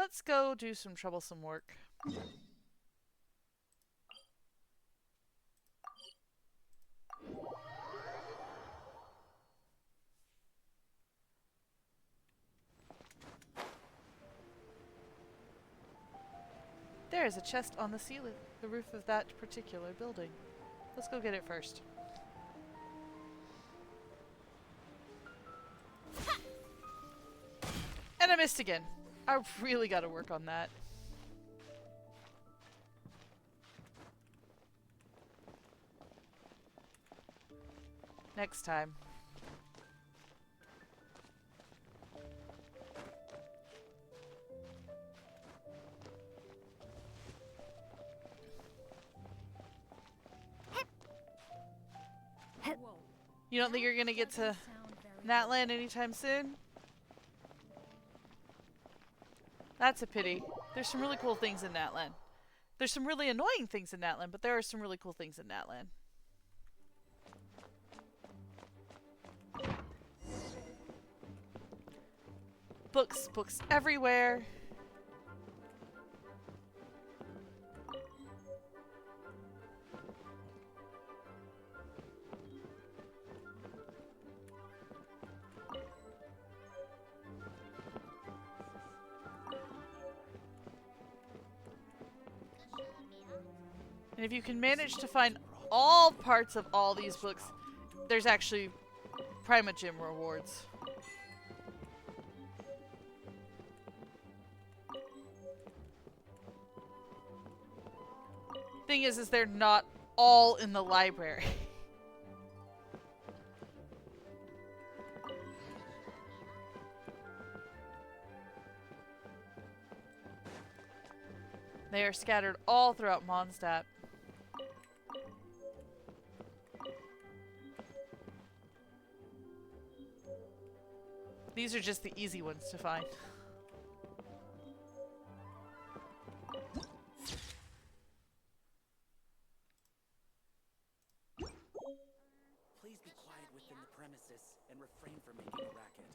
let's go do some troublesome work. There is a chest on the ceiling, the roof of that particular building. Let's go get it first. And I missed again. I really gotta work on that. Next time. You don't think you're gonna get to Natland anytime soon? That's a pity. There's some really cool things in Natland. There's some really annoying things in Natland, but there are some really cool things in Natland. Books, books everywhere. And if you can manage to find all parts of all these books, there's actually Prima Gym rewards. Thing is they're not all in the library. They are scattered all throughout Mondstadt. These are just the easy ones to find. Please be quiet within the premises and refrain from making a racket.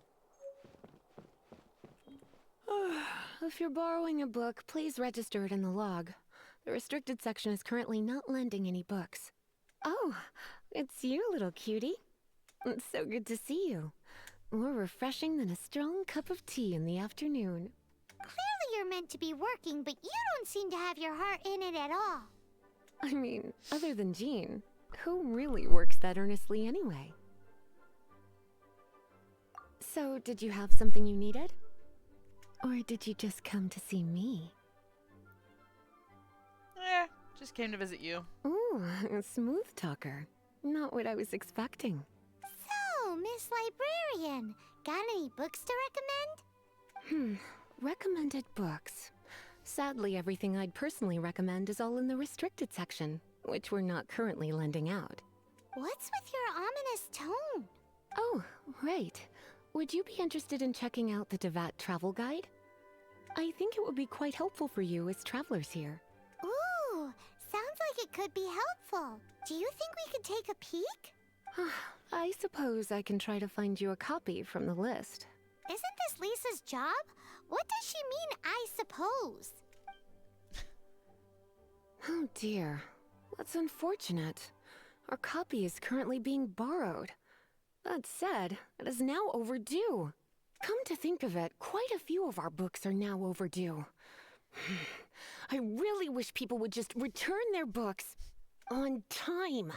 If you're borrowing a book, please register it in the log. The restricted section is currently not lending any books. Oh, it's you, little cutie. It's so good to see you. More refreshing than a strong cup of tea in the afternoon. Clearly you're meant to be working, but you don't seem to have your heart in it at all. I mean, other than Jean, who really works that earnestly anyway? So, did you have something you needed? Or did you just come to see me? Just came to visit you. Ooh, a smooth talker. Not what I was expecting. So, Miss Librarian, got any books to recommend? Recommended books. Sadly, everything I'd personally recommend is all in the restricted section, which we're not currently lending out. What's with your ominous tone? Oh, right. Would you be interested in checking out the Devat travel guide? I think it would be quite helpful for you as travelers here. Ooh, sounds like it could be helpful. Do you think we could take a peek? I suppose I can try to find you a copy from the list. Isn't this Lisa's job? What does she mean, I suppose? Oh dear. That's unfortunate. Our copy is currently being borrowed. That said, it is now overdue. Come to think of it, quite a few of our books are now overdue. I really wish people would just return their books on time.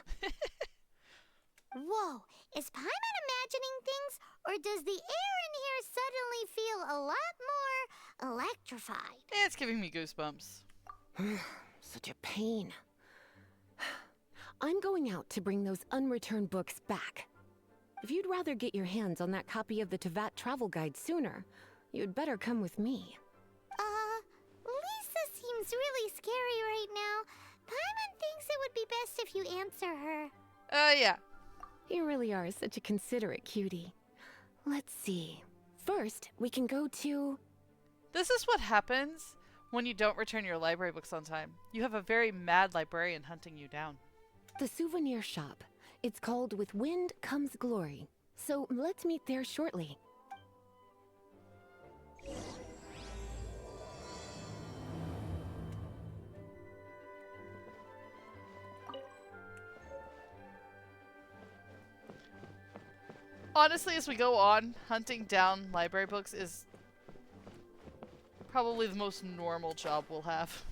Whoa, is Paimon imagining things, or does the air in here suddenly feel a lot more electrified? It's giving me goosebumps. Such a pain. I'm going out to bring those unreturned books back. If you'd rather get your hands on that copy of the Tevat travel guide sooner, you'd better come with me. Lisa seems really scary right now. Paimon thinks it would be best if you answer her. Yeah. You really are such a considerate cutie. Let's see. First, we can go to... This is what happens when you don't return your library books on time. You have a very mad librarian hunting you down. the souvenir shop. It's called With Wind Comes Glory. So let's meet there shortly. Honestly, as we go on, hunting down library books is probably the most normal job we'll have.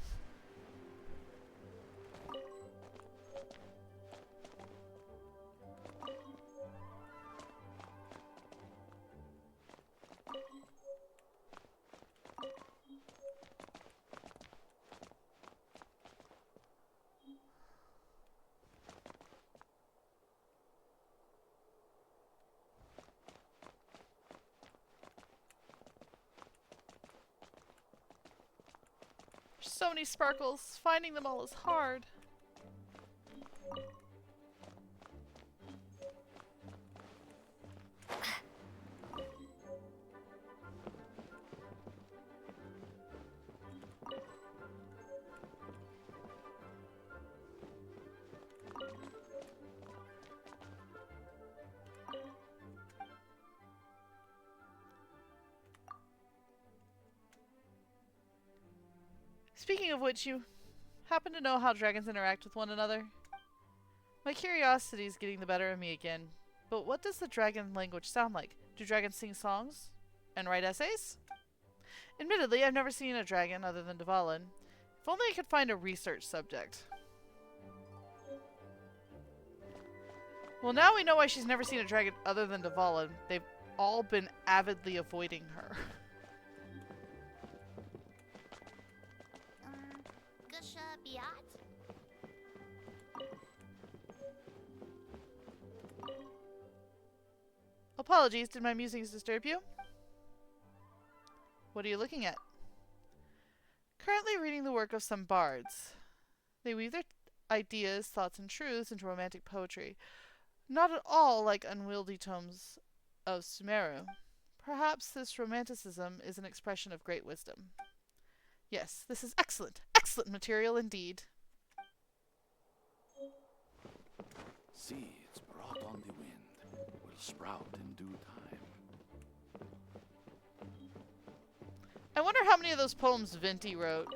So many sparkles. Finding them all is hard. Speaking of which, you happen to know how dragons interact with one another? My curiosity is getting the better of me again, but what does the dragon language sound like? Do dragons sing songs? And write essays? Admittedly, I've never seen a dragon other than Dvalin. If only I could find a research subject. Well, now we know why she's never seen a dragon other than Dvalin. They've all been avidly avoiding her. Gusha Biat? Apologies, did my musings disturb you? What are you looking at? Currently reading the work of some bards. They weave their ideas, thoughts, and truths into romantic poetry. Not at all like unwieldy tomes of Sumeru. Perhaps this romanticism is an expression of great wisdom. Yes, this is excellent, excellent material indeed. Seeds brought on the wind will sprout in due time. I wonder how many of those poems Venti wrote.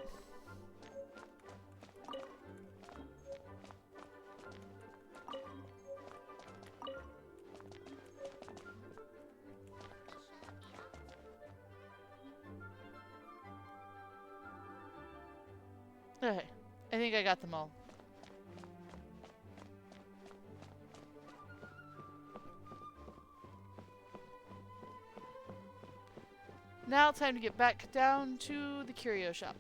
Okay, I think I got them all. Now time to get back down to the curio shop.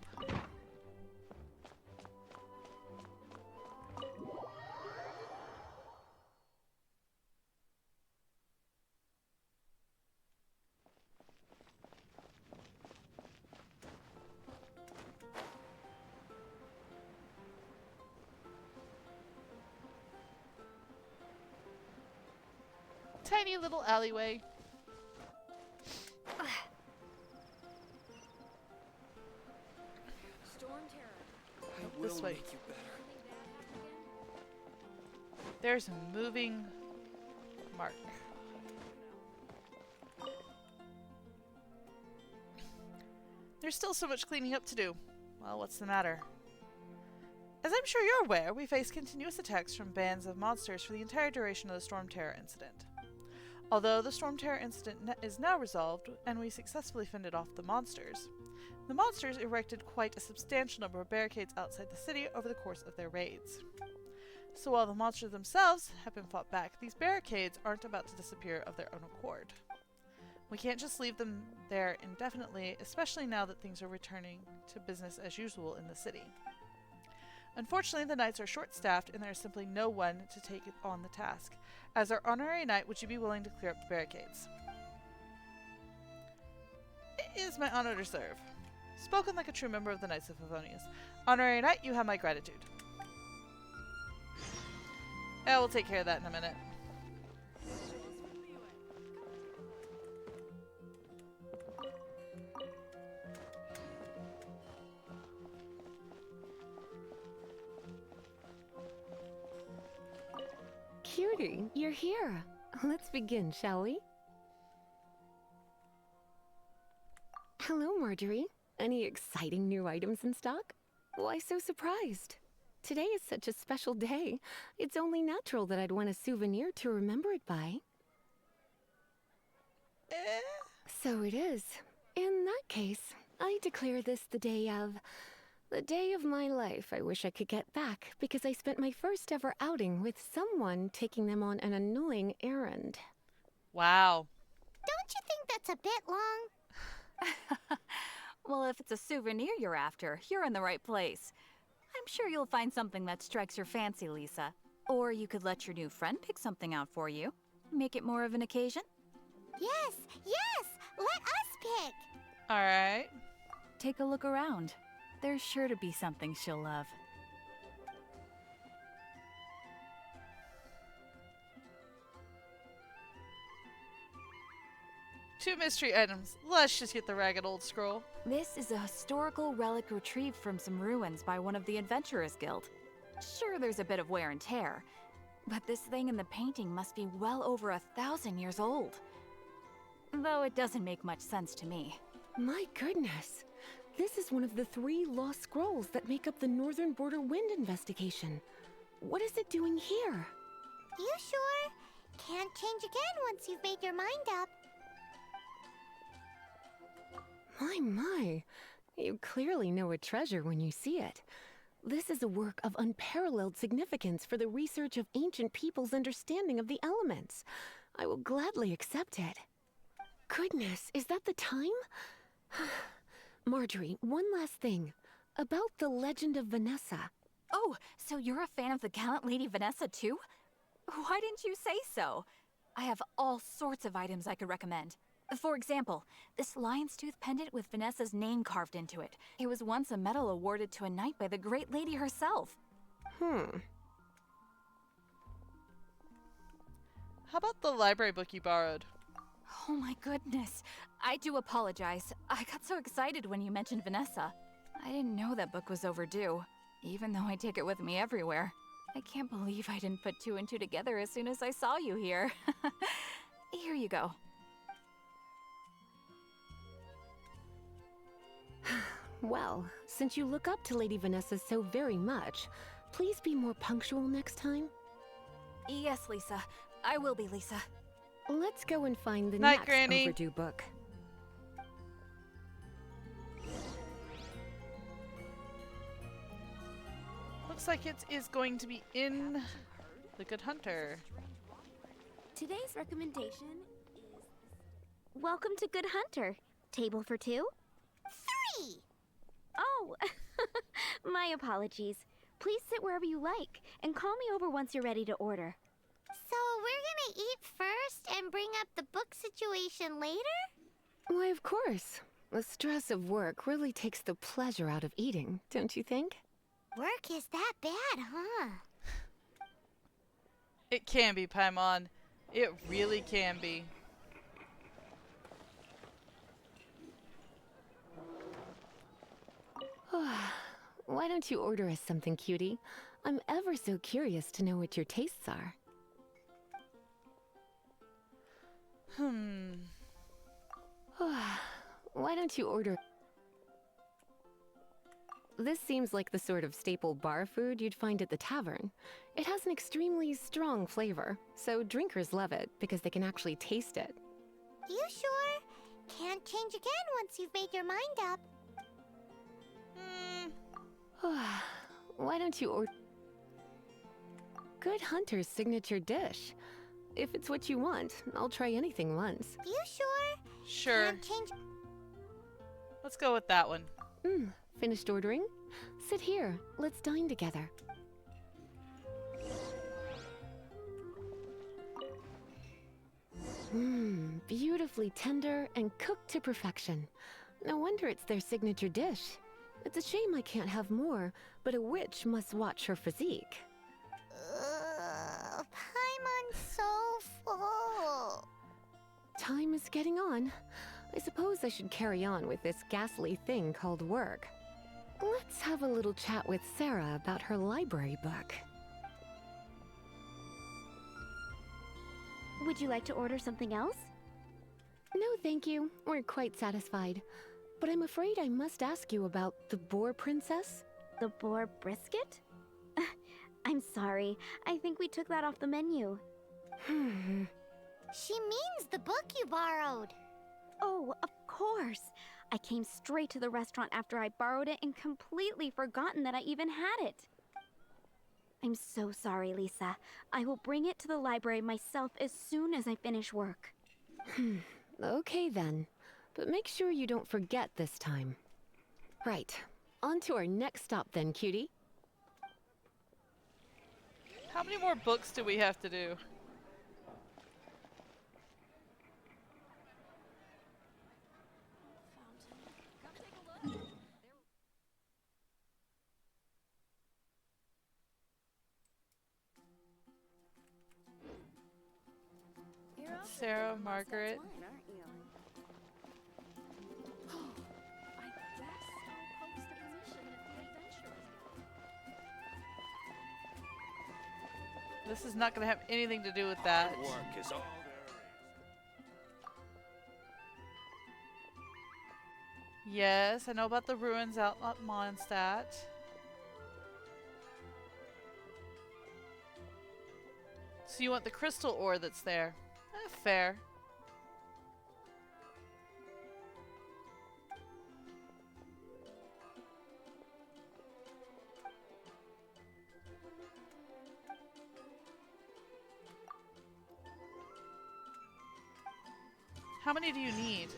Tiny little alleyway. I This will way. make you better. There's a moving mark. There's still so much cleaning up to do. Well, what's the matter? As I'm sure you're aware, we face continuous attacks from bands of monsters for the entire duration of the Storm Terror incident. Although the Storm Terror incident is now resolved, and we successfully fended off the monsters erected quite a substantial number of barricades outside the city over the course of their raids. So while the monsters themselves have been fought back, these barricades aren't about to disappear of their own accord. We can't just leave them there indefinitely, especially now that things are returning to business as usual in the city. Unfortunately, the knights are short-staffed and there is simply no one to take on the task. As our honorary knight, would you be willing to clear up the barricades? It is my honor to serve. Spoken like a true member of the Knights of Favonius. Honorary knight, you have my gratitude. Yeah, we'll take care of that in a minute. Cutie, you're here. Let's begin, shall we? Hello, Marjorie. Any exciting new items in stock? Why so surprised? Today is such a special day. It's only natural that I'd want a souvenir to remember it by. Eh? So it is. In that case, I declare this the day of my life I wish I could get back because I spent my first ever outing with someone taking them on an annoying errand. Wow. Don't you think that's a bit long? Well, if it's a souvenir you're after, you're in the right place. I'm sure you'll find something that strikes your fancy, Lisa. Or you could let your new friend pick something out for you. Make it more of an occasion. Yes, yes! Let us pick! Alright. Take a look around. There's sure to be something she'll love. Two mystery items. Let's just get the ragged old scroll. This is a historical relic retrieved from some ruins by one of the Adventurers Guild. Sure, there's a bit of wear and tear, but this thing in the painting must be well over 1,000 years old. Though it doesn't make much sense to me. My goodness. This is one of the 3 lost scrolls that make up the Northern Border Wind investigation. What is it doing here? You sure? Can't change again once you've made your mind up. My. You clearly know a treasure when you see it. This is a work of unparalleled significance for the research of ancient people's understanding of the elements. I will gladly accept it. Goodness, is that the time? Marjorie, one last thing. About the legend of Vanessa. Oh, so you're a fan of the gallant Lady Vanessa too? Why didn't you say so? I have all sorts of items I could recommend. For example, this lion's tooth pendant with Vanessa's name carved into it. It was once a medal awarded to a knight by the great lady herself. How about the library book you borrowed? Oh my goodness. I do apologize. I got so excited when you mentioned Vanessa. I didn't know that book was overdue, even though I take it with me everywhere. I can't believe I didn't put 2 and 2 together as soon as I saw you here. Here you go. Well, since you look up to Lady Vanessa so very much, please be more punctual next time. Yes, Lisa. I will be, Lisa. Let's go and find the Night, next Granny. overdue book. Looks like it is going to be in The Good Hunter. Today's recommendation is... Welcome to Good Hunter. Table for 2? 3! Oh, my apologies. Please sit wherever you like, and call me over once you're ready to order. So we're gonna eat first and bring up the book situation later? Why, of course. The stress of work really takes the pleasure out of eating, don't you think? Work is that bad, huh? It can be, Paimon. It really can be. Why don't you order us something, cutie? I'm ever so curious to know what your tastes are. Why don't you order... This seems like the sort of staple bar food you'd find at the tavern. It has an extremely strong flavor, so drinkers love it because they can actually taste it. You sure? Can't change again once you've made your mind up. Why don't you order... Good Hunter's signature dish. If it's what you want, I'll try anything once. You sure? Sure. Can't change... Let's go with that one. Finished ordering? Sit here. Let's dine together. Beautifully tender and cooked to perfection. No wonder it's their signature dish. It's a shame I can't have more, but a witch must watch her physique. Paimon's so full. Time is getting on. I suppose I should carry on with this ghastly thing called work. Let's have a little chat with Sarah about her library book. Would you like to order something else? No, thank you. We're quite satisfied. But I'm afraid I must ask you about the Boar Princess. The boar brisket? I'm sorry. I think we took that off the menu. She means the book you borrowed. Oh, of course. I came straight to the restaurant after I borrowed it and completely forgotten that I even had it. I'm so sorry, Lisa. I will bring it to the library myself as soon as I finish work. Okay then. But make sure you don't forget this time. Right. On to our next stop then, cutie. How many more books do we have to do? Sarah, Margaret. This is not going to have anything to do with that. Hard work is all Yes, I know about the ruins out at Mondstadt. So you want the crystal ore that's there. Fair. How many do you need?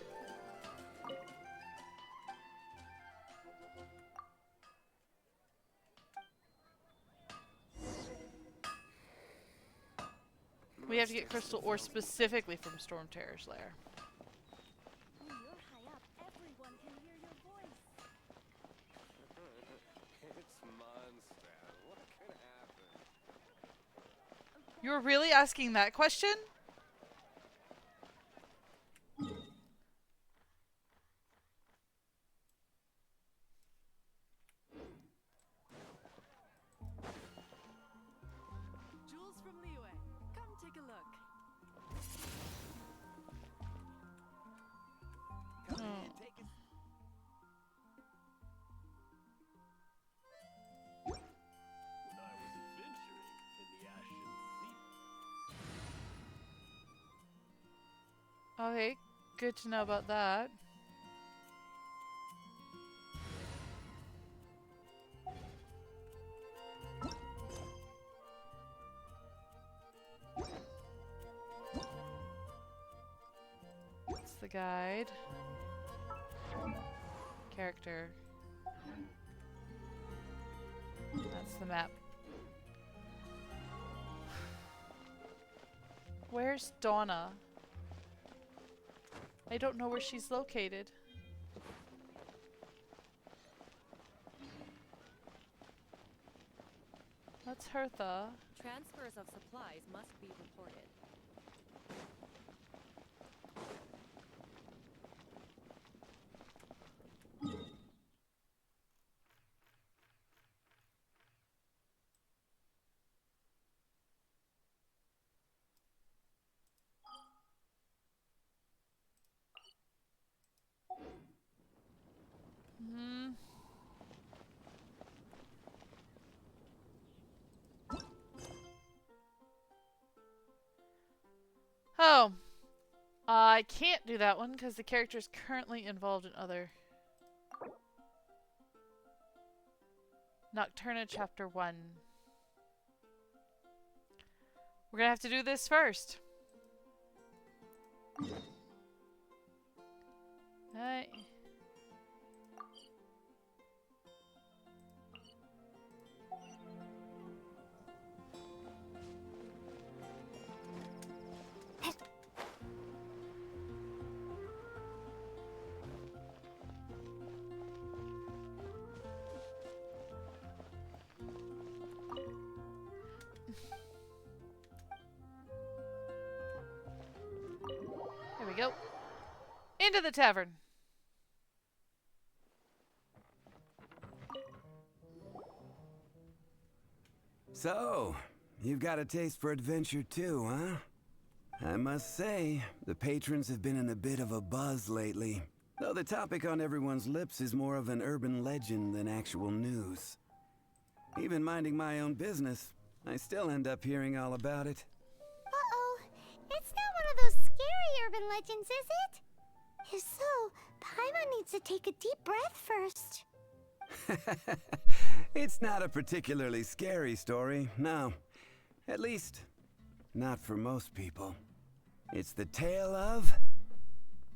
We have to get crystal ore specifically from Storm Terror's lair. It's Mondstadt. What could happen? You're really asking that question? Jules from Liyue. Come take a look. Come in, take a... When I was adventuring in the Ashen Sea. Okay, good to know about that. That's the guide. Character. That's the map. Where's Donna? I don't know where she's located. That's Hertha. Transfers of supplies must be reported. Hmm. Oh. I can't do that one because the character is currently involved in other. Nocturna Chapter 1. We're gonna have to do this first. Alright. Here we go. Into the tavern. So, you've got a taste for adventure too, huh? I must say, the patrons have been in a bit of a buzz lately. Though the topic on everyone's lips is more of an urban legend than actual news. Even minding my own business, I still end up hearing all about it. Uh-oh. It's not one of those urban legends, is it? If so, Paimon needs to take a deep breath first. It's not a particularly scary story, no. At least, not for most people. It's the tale of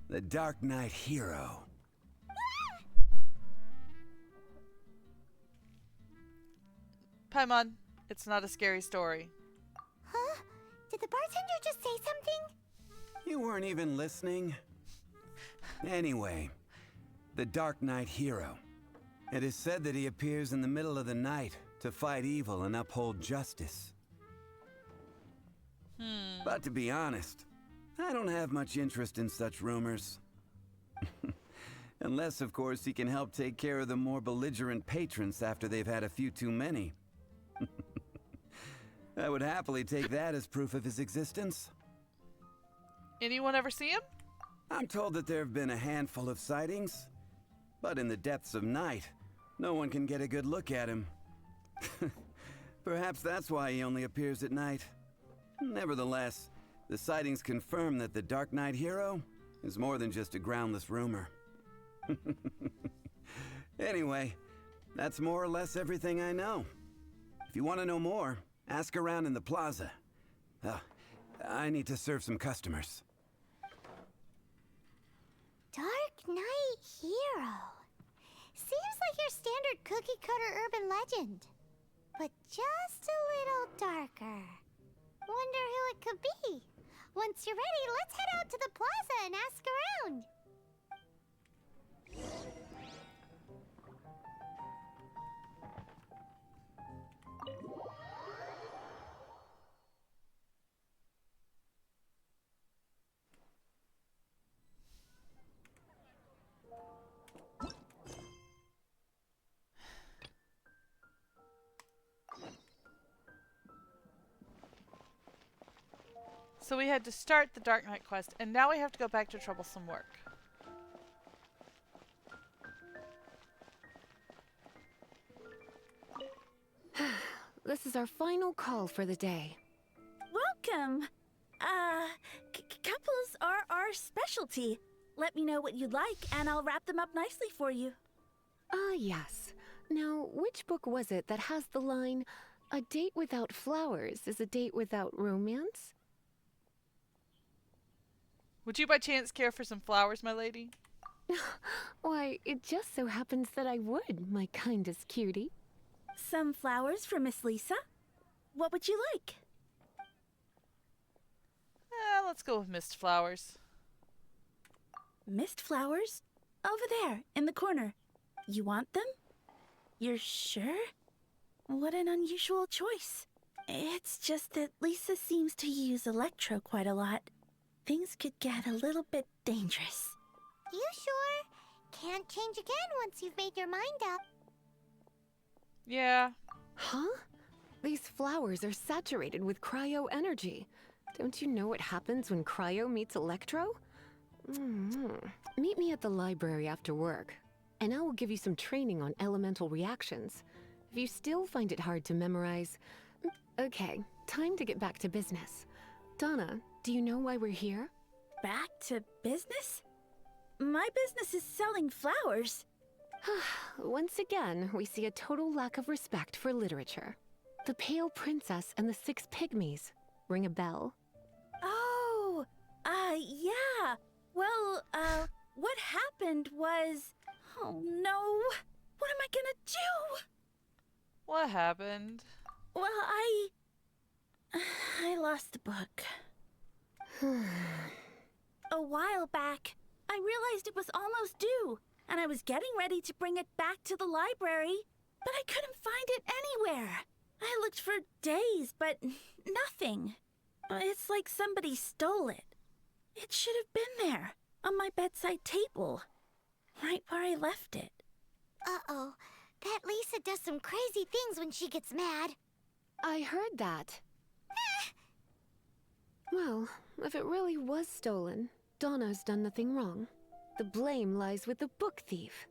the Dark Knight hero. Paimon, it's not a scary story. Huh? Did the bartender just say something? You weren't even listening. Anyway, the Dark Knight hero. It is said that he appears in the middle of the night to fight evil and uphold justice. But to be honest, I don't have much interest in such rumors. Unless, of course, he can help take care of the more belligerent patrons after they've had a few too many. I would happily take that as proof of his existence. Anyone ever see him? I'm told that there have been a handful of sightings, but in the depths of night, no one can get a good look at him. Perhaps that's why he only appears at night. Nevertheless, the sightings confirm that the Dark Knight hero is more than just a groundless rumor. Anyway, that's more or less everything I know. If you want to know more, ask around in the plaza. I need to serve some customers. Dark Knight hero. Seems like your standard cookie-cutter urban legend. But just a little darker. Wonder who it could be. Once you're ready, let's head out to the plaza and ask around. So we had to start the Dark Knight quest, and now we have to go back to Troublesome work. This is our final call for the day. Welcome! Couples are our specialty. Let me know what you'd like, and I'll wrap them up nicely for you. Yes. Now, which book was it that has the line, "A date without flowers is a date without romance"? Would you by chance care for some flowers, my lady? Why, it just so happens that I would, my kindest cutie. Some flowers for Miss Lisa? What would you like? Let's go with mist flowers. Mist flowers? Over there, in the corner. You want them? You're sure? What an unusual choice. It's just that Lisa seems to use Electro quite a lot. Things could get a little bit dangerous. You sure? Can't change again once you've made your mind up. Yeah. Huh? These flowers are saturated with cryo energy. Don't you know what happens when cryo meets electro? Meet me at the library after work, and I will give you some training on elemental reactions. If you still find it hard to memorize... Okay, time to get back to business. Donna, do you know why we're here? Back to business? My business is selling flowers. Once again, we see a total lack of respect for literature. The Pale Princess and the Six Pygmies. Ring a bell? Oh, yeah. Well, what happened was... Oh, no. What am I gonna do? What happened? Well, I lost the book. A while back, I realized it was almost due, and I was getting ready to bring it back to the library, but I couldn't find it anywhere. I looked for days, but nothing. It's like somebody stole it. It should have been there, on my bedside table, right where I left it. Uh-oh. That Lisa does some crazy things when she gets mad. I heard that. Well, if it really was stolen, Donna's done nothing wrong. The blame lies with the book thief.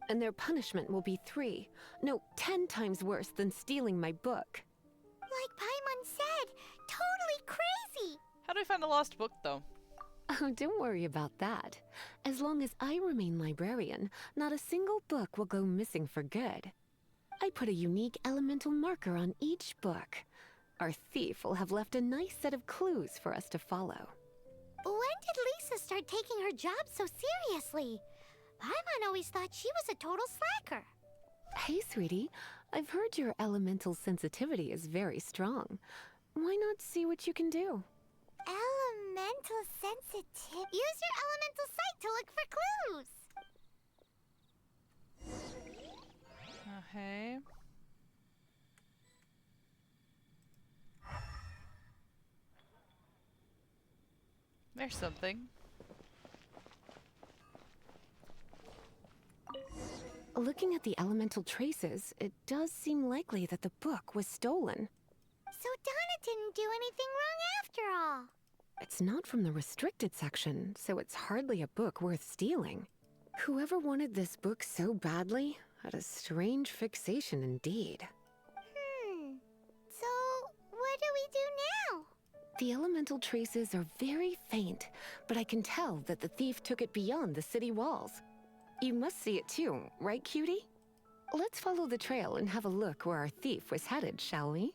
And their punishment will be 10 times worse than stealing my book. Like Paimon said, totally crazy. How do we find a lost book, though? Oh, don't worry about that. As long as I remain librarian, not a single book will go missing for good. I put a unique elemental marker on each book. Our thief will have left a nice set of clues for us to follow. When did Lisa start taking her job so seriously? Paimon always thought she was a total slacker. Hey, sweetie. I've heard your elemental sensitivity is very strong. Why not see what you can do? Elemental sensitive. Use your elemental sight to look for clues. Okay. There's something. Looking at the elemental traces, it does seem likely that the book was stolen. So Donna didn't do anything wrong after all. It's not from the restricted section, so it's hardly a book worth stealing. Whoever wanted this book so badly had a strange fixation indeed. So what do we do now? The elemental traces are very faint, but I can tell that the thief took it beyond the city walls. You must see it too, right, cutie? Let's follow the trail and have a look where our thief was headed, shall we?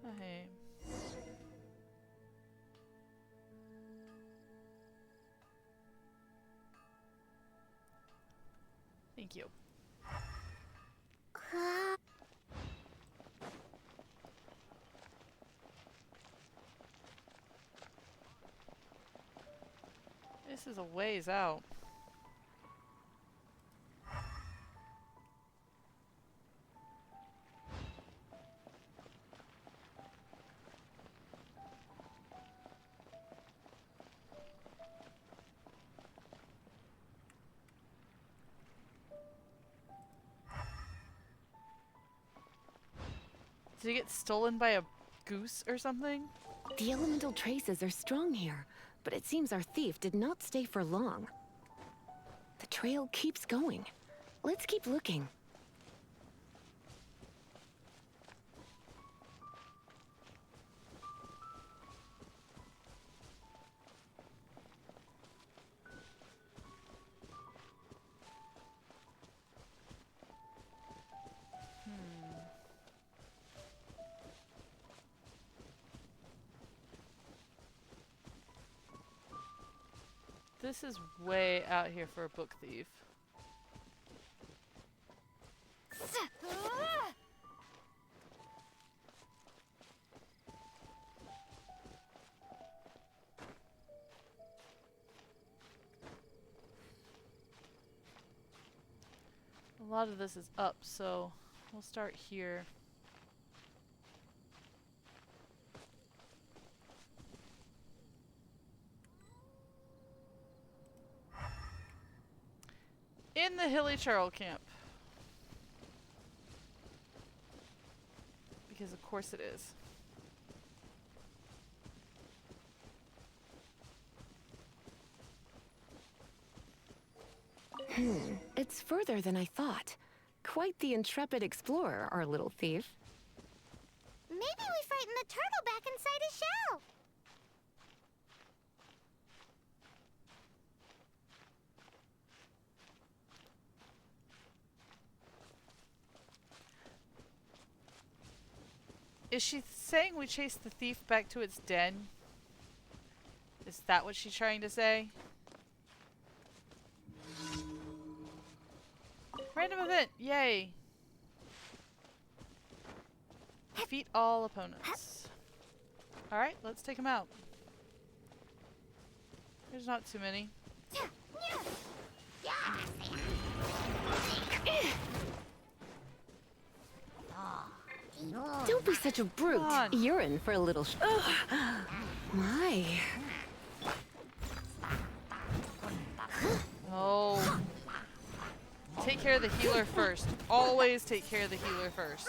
Okay. Thank you. This is a ways out. Did it get stolen by a goose or something? The elemental traces are strong here, but it seems our thief did not stay for long. The trail keeps going. Let's keep looking. This is way out here for a book thief. A lot of this is up, so we'll start here. In the Hilly Charl camp. Because of course it is. It's further than I thought. Quite the intrepid explorer, our little thief. Maybe we frightened the turtle back inside his shell. Is she saying we chase the thief back to its den? Is that what she's trying to say? Random event! Yay! Defeat all opponents. Alright, let's take them out. There's not too many. Don't be such a brute. You're in for a little My. Oh. Take care of the healer first. Always take care of the healer first.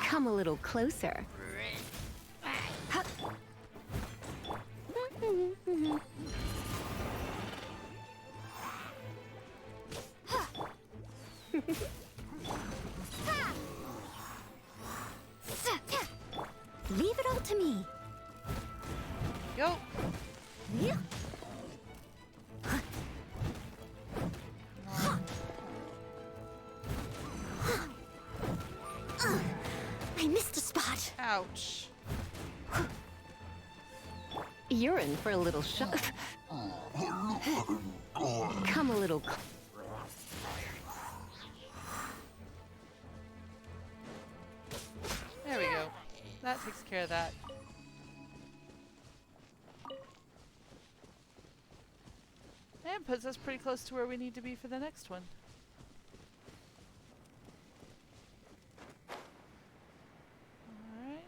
Come a little closer. Leave it all to me. Yo. Yeah. I missed a spot. Ouch. You're in for a little shock. Come a little. There we go. That takes care of that. And puts us pretty close to where we need to be for the next one. Alright.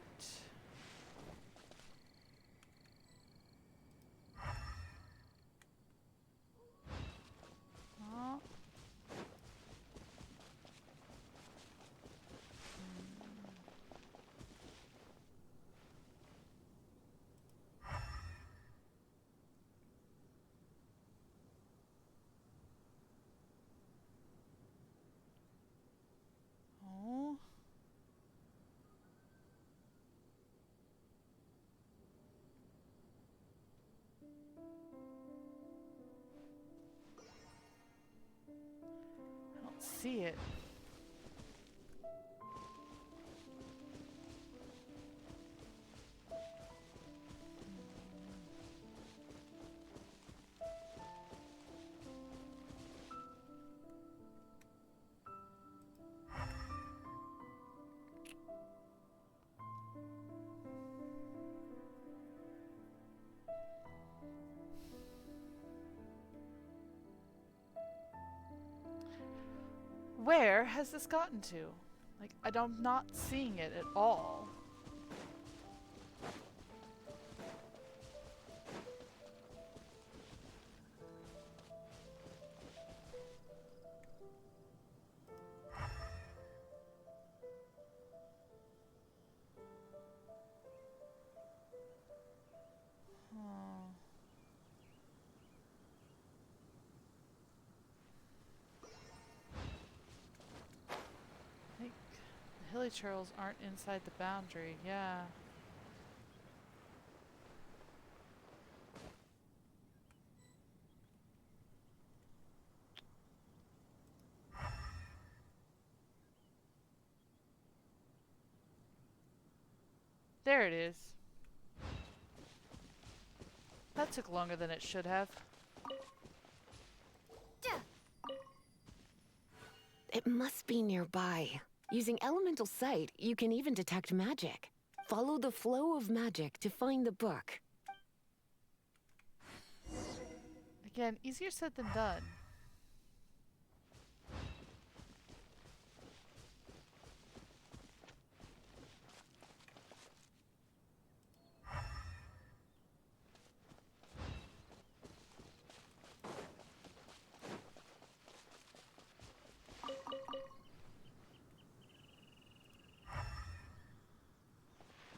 Oh. Oh. I don't see it. Where has this gotten to? Like, I'm not seeing it at all. Hmm. I think the hilly trails aren't inside the boundary, yeah. There it is. That took longer than it should have. It must be nearby. Using elemental sight, you can even detect magic. Follow the flow of magic to find the book. Again, easier said than done.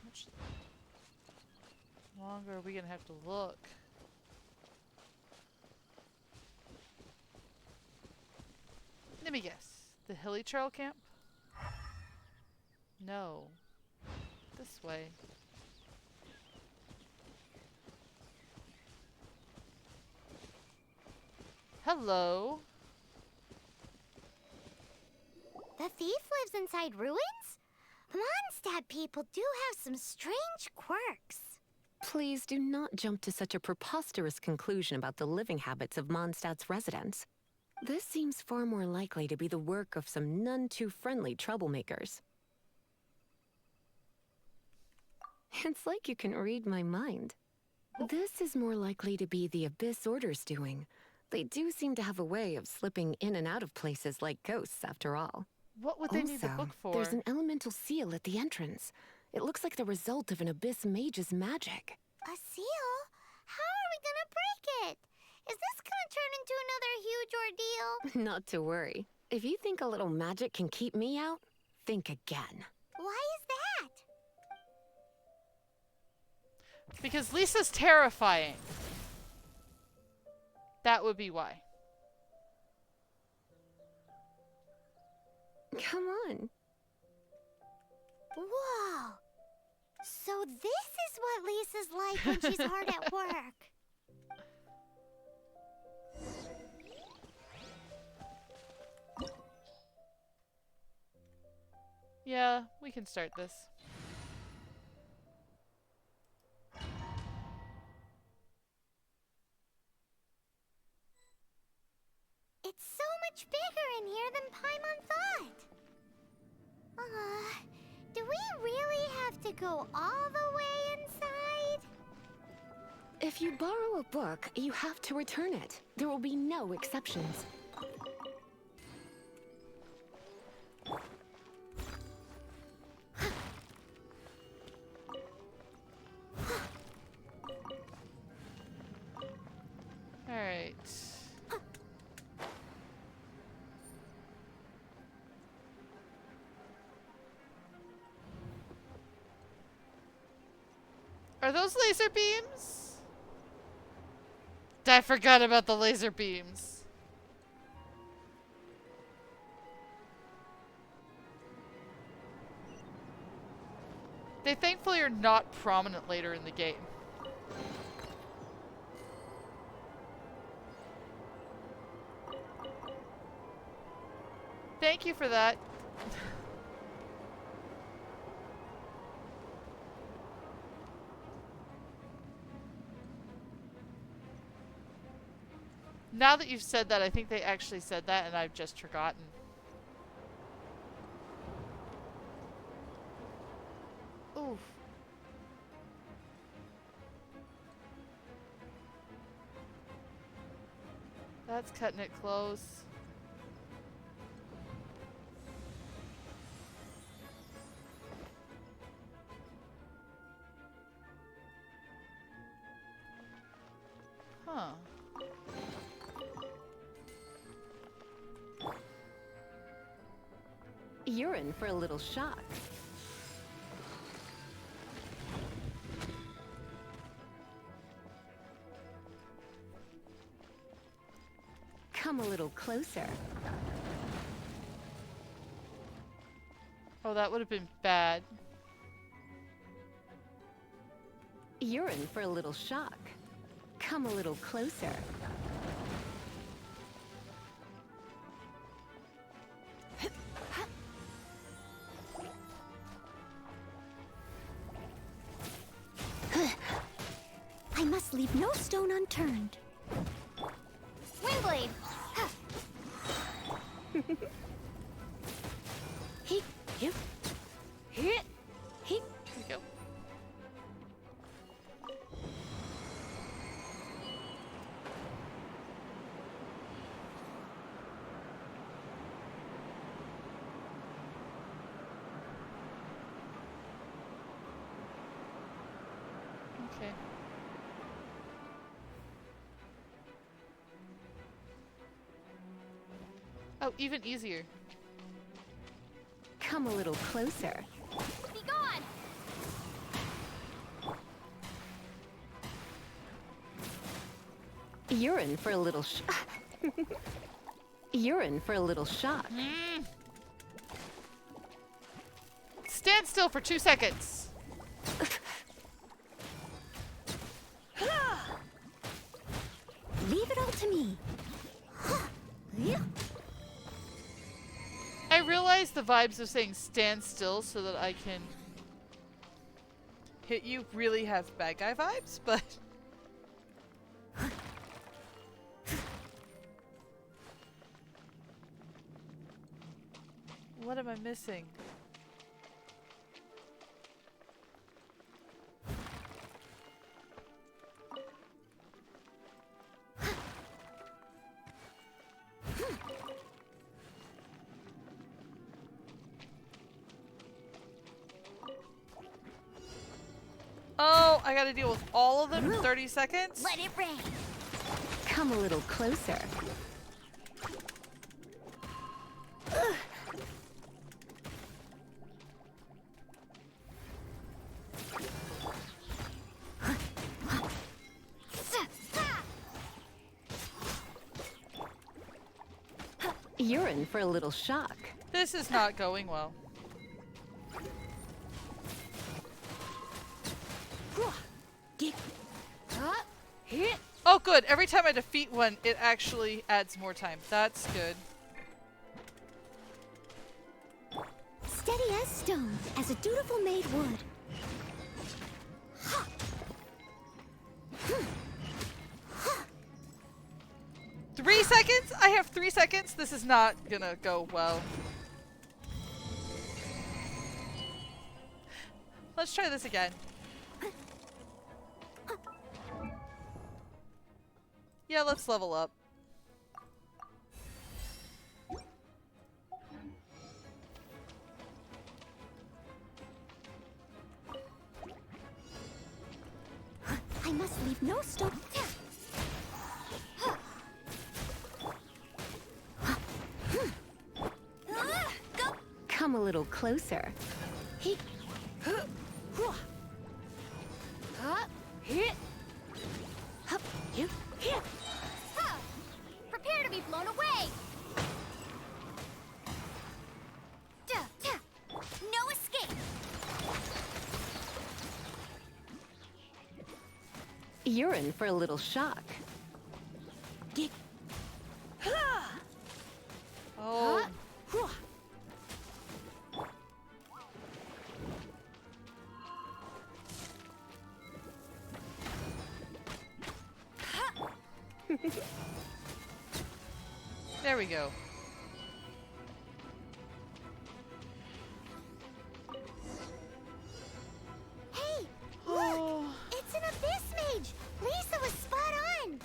Much longer are we gonna have to look? Let me guess. The hilly trail camp? No. This way. Hello. The thief lives inside ruins? Mondstadt people do have some strange quirks. Please do not jump to such a preposterous conclusion about the living habits of Mondstadt's residents. This seems far more likely to be the work of some none-too-friendly troublemakers. It's like you can read my mind. This is more likely to be the Abyss Order's doing. They do seem to have a way of slipping in and out of places like ghosts, after all. What would they need the book for? There's an elemental seal at the entrance. It looks like the result of an Abyss mage's magic. A seal? How are we gonna break it? Is this gonna turn into another huge ordeal? Not to worry. If you think a little magic can keep me out, think again. Why is that? Because Lisa's terrifying. That would be why. Come on. Whoa! So this is what Lisa's like when she's hard at work. Yeah, we can start this. It's so much bigger in here than Paimon thought. Do we really have to go all the way inside? If you borrow a book, you have to return it. There will be no exceptions. Alright. Are those laser beams? I forgot about the laser beams. They thankfully are not prominent later in the game. Thank you for that. Now that you've said that, I think they actually said that and I've just forgotten. Oof. That's cutting it close. Huh. You're in for a little shock. Come a little closer. Oh, that would have been bad. You're in for a little shock. Come a little closer. I must leave no stone unturned. Windblade! He, you, hit, he. Here we go. Okay. Oh, even easier. Come a little closer. Be gone! You're in for a little You're in for a little shock. Stand still for 2 seconds. Leave it all to me. I realize the vibes of saying stand still so that I can hit you really have bad guy vibes, but what am I missing? Oh, I gotta deal with all of them in 30 seconds? Let it rain. Come a little closer. You're in for a little shock. This is not going well. Oh good, every time I defeat one, it actually adds more time. That's good. Steady as stone, as a dutiful maid would. 3 seconds? I have 3 seconds? This is not gonna go well. Let's try this again. Yeah, let's level up. I must leave no stone. Come a little closer. Prepare to be blown away. No escape. You're in for a little shock. Oh. There we go. Hey, look! It's an abyss mage. Lisa was spot on.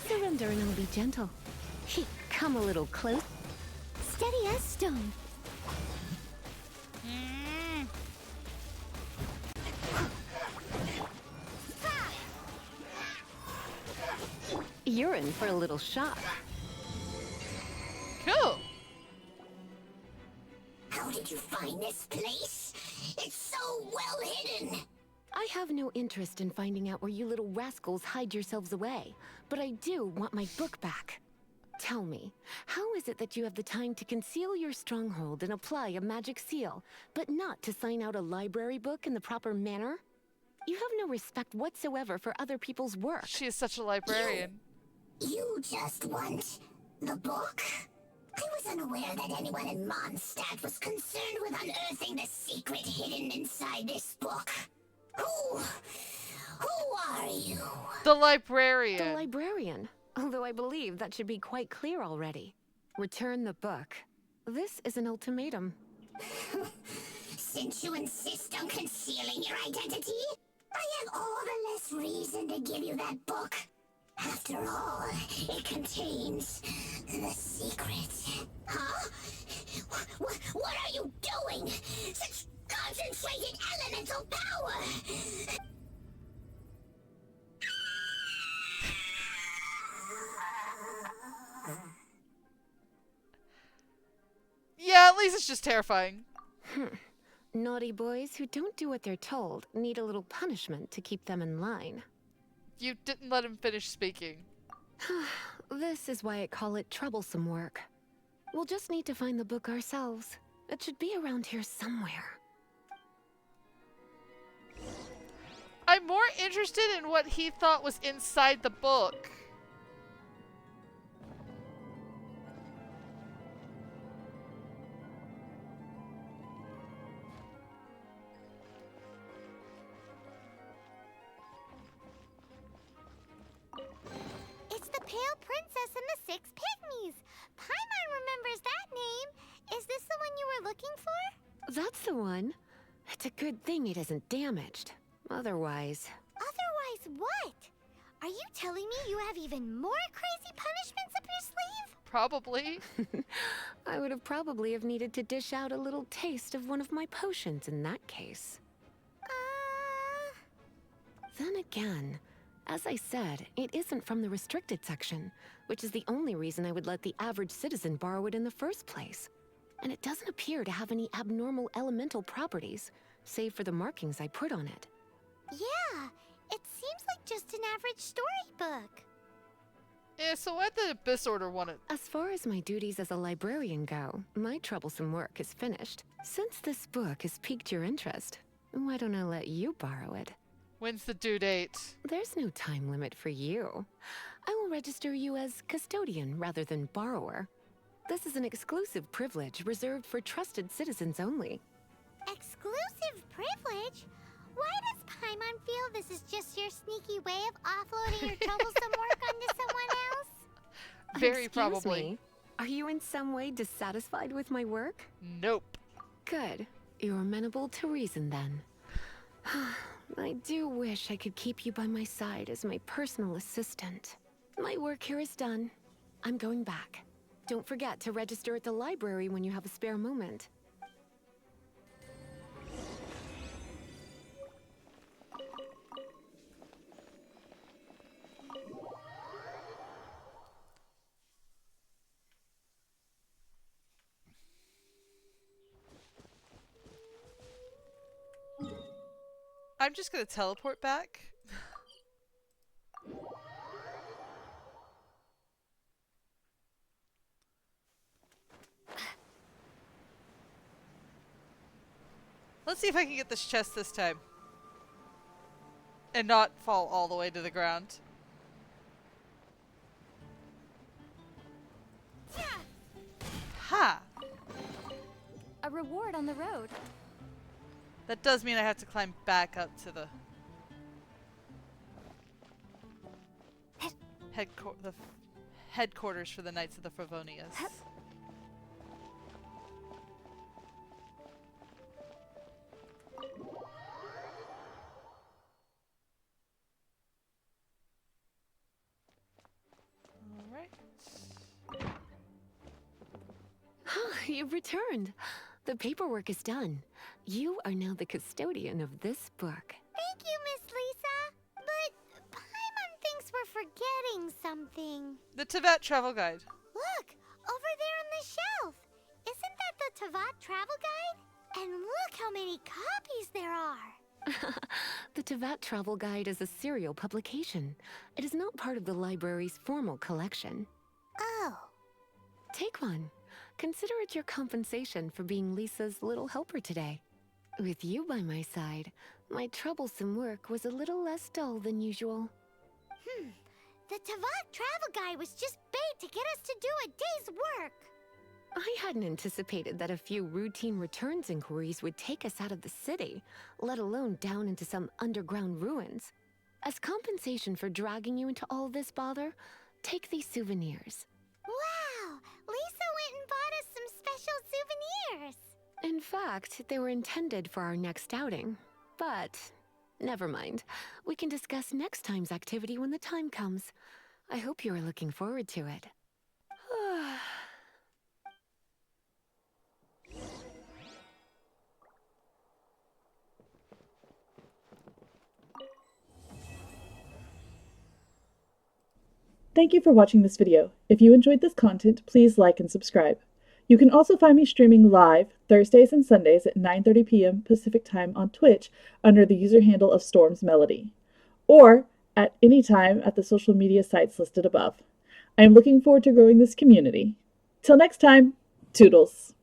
Surrender and I'll be gentle. Come a little close. Steady as stone. You're in for a little shock. Cool. How did you find this place? It's so well hidden. I have no interest in finding out where you little rascals hide yourselves away, but I do want my book back. Tell me, how is it that you have the time to conceal your stronghold and apply a magic seal, but not to sign out a library book in the proper manner? You have no respect whatsoever for other people's work. She is such a librarian. You just want the book? I was unaware that anyone in Mondstadt was concerned with unearthing the secret hidden inside this book. Who are you? The librarian. The librarian. Although I believe that should be quite clear already. Return the book. This is an ultimatum. Since you insist on concealing your identity, I have all the less reason to give you that book. After all, it contains the secret. Huh? What are you doing? Such concentrated elemental power! Yeah, at least it's just terrifying. Naughty boys who don't do what they're told need a little punishment to keep them in line. You didn't let him finish speaking. This is why I call it troublesome work. We'll just need to find the book ourselves. It should be around here somewhere. I'm more interested in what he thought was inside the book. It's the Pale Princess and the Six Pygmies. Paimon remembers that name. Is this the one you were looking for? That's the one. It's a good thing it isn't damaged. Otherwise... Otherwise what? Are you telling me you have even more crazy punishments up your sleeve? Probably. I would have probably have needed to dish out a little taste of one of my potions in that case. Then again, as I said, it isn't from the restricted section, which is the only reason I would let the average citizen borrow it in the first place. And it doesn't appear to have any abnormal elemental properties, save for the markings I put on it. Yeah, it seems like just an average storybook. So why'd the Abyss Order want it? As far as my duties as a librarian go, my troublesome work is finished. Since this book has piqued your interest, why don't I let you borrow it? When's the due date? There's no time limit for you. I will register you as custodian rather than borrower. This is an exclusive privilege reserved for trusted citizens only. Exclusive privilege? Why does Paimon feel this is just your sneaky way of offloading your troublesome work onto someone else? Very Excuse probably. me? Are you in some way dissatisfied with my work? Nope. Good. You're amenable to reason then. I do wish I could keep you by my side as my personal assistant. My work here is done. I'm going back. Don't forget to register at the library when you have a spare moment. I'm just gonna teleport back. Let's see if I can get this chest this time. And not fall all the way to the ground. Ha! A reward on the road. That does mean I have to climb back up to the headquarters for the Knights of the Favonias. You've returned. The paperwork is done. You are now the custodian of this book. Thank you, Miss Lisa. But Paimon thinks we're forgetting something. The Teyvat travel guide. Look, over there on the shelf. Isn't that the Teyvat travel guide? And look how many copies there are. The Teyvat Travel Guide is a serial publication. It is not part of the library's formal collection. Oh. Take one. Consider it your compensation for being Lisa's little helper today. With you by my side, my troublesome work was a little less dull than usual. The Teyvat travel guide was just bait to get us to do a day's work. I hadn't anticipated that a few routine returns inquiries would take us out of the city, let alone down into some underground ruins. As compensation for dragging you into all this bother, take these souvenirs. Wow! Lisa went and bought us some special souvenirs. In fact, they were intended for our next outing. But never mind. We can discuss next time's activity when the time comes. I hope you are looking forward to it. Thank you for watching this video. If you enjoyed this content, please like and subscribe. You can also find me streaming live Thursdays and Sundays at 9:30 p.m. Pacific Time on Twitch under the user handle of Storm's Melody, or at any time at the social media sites listed above. I am looking forward to growing this community. Till next time, toodles!